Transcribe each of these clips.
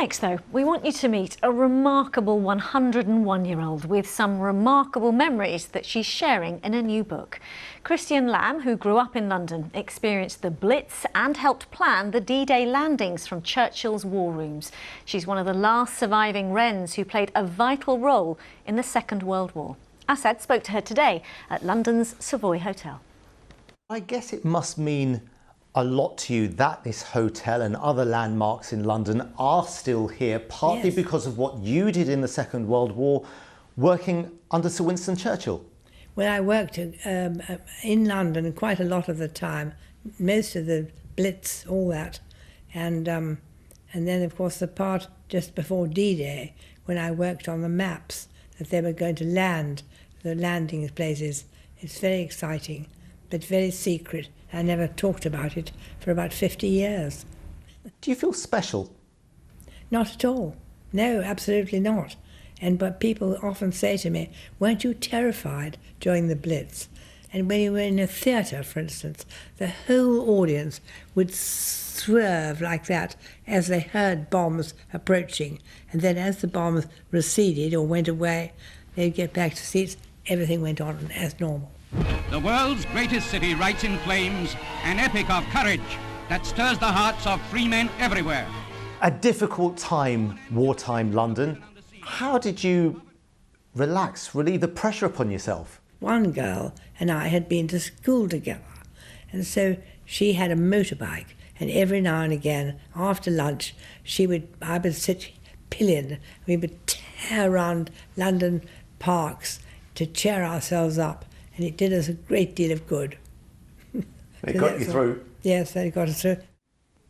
Next though, we want you to meet a remarkable 101-year-old with some remarkable memories that she's sharing in a new book. Christian Lamb, who grew up in London, experienced the Blitz and helped plan the D-Day landings from Churchill's war rooms. She's one of the last surviving Wrens who played a vital role in the Second World War. Asad spoke to her today at London's Savoy Hotel. I guess it must mean a lot to you that this hotel and other landmarks in London are still here, partly Yes. because of what you did in the Second World War, working under Sir Winston Churchill. Well, I worked in London quite a lot of the time, most of the Blitz, all that, and then of course the part just before D-Day when I worked on the maps that they were going to land, the landing places. It's very exciting, but very secret. I never talked about it for about 50 years. Do you feel special? Not at all. No, absolutely not. But people often say to me, weren't you terrified during the Blitz? And when you were in a theatre, for instance, the whole audience would swerve like that as they heard bombs approaching. And then as the bombs receded or went away, they'd get back to seats, everything went on as normal. The world's greatest city rights in flames, an epic of courage that stirs the hearts of free men everywhere. A difficult time, wartime London. How did you relax, relieve the pressure upon yourself? One girl and I had been to school together, and so she had a motorbike, and every now and again, after lunch, I would sit pillion, we would tear around London parks to cheer ourselves up. And it did us a great deal of good. It got you through? Yes, it got us through.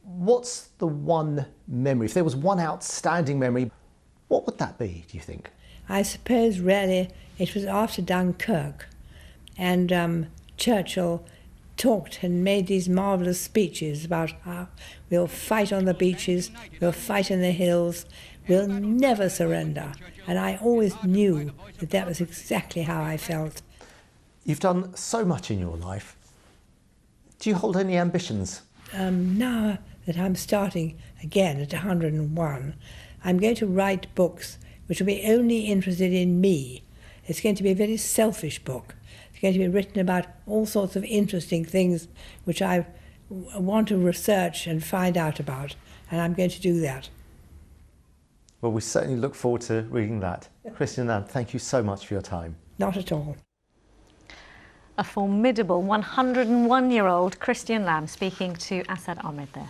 What's the one memory, if there was one outstanding memory, what would that be, do you think? I suppose really it was after Dunkirk, and Churchill talked and made these marvellous speeches about how we'll fight on the beaches, we'll fight in the hills, we'll never surrender. And I always knew that that was exactly how I felt. You've done so much in your life. Do you hold any ambitions? Now that I'm starting again at 101, I'm going to write books which will be only interested in me. It's going to be a very selfish book. It's going to be written about all sorts of interesting things which I want to research and find out about, and I'm going to do that. Well, we certainly look forward to reading that. Christian Lamb, thank you so much for your time. Not at all. A formidable 101-year-old Christian Lamb speaking to Asad Ahmed there.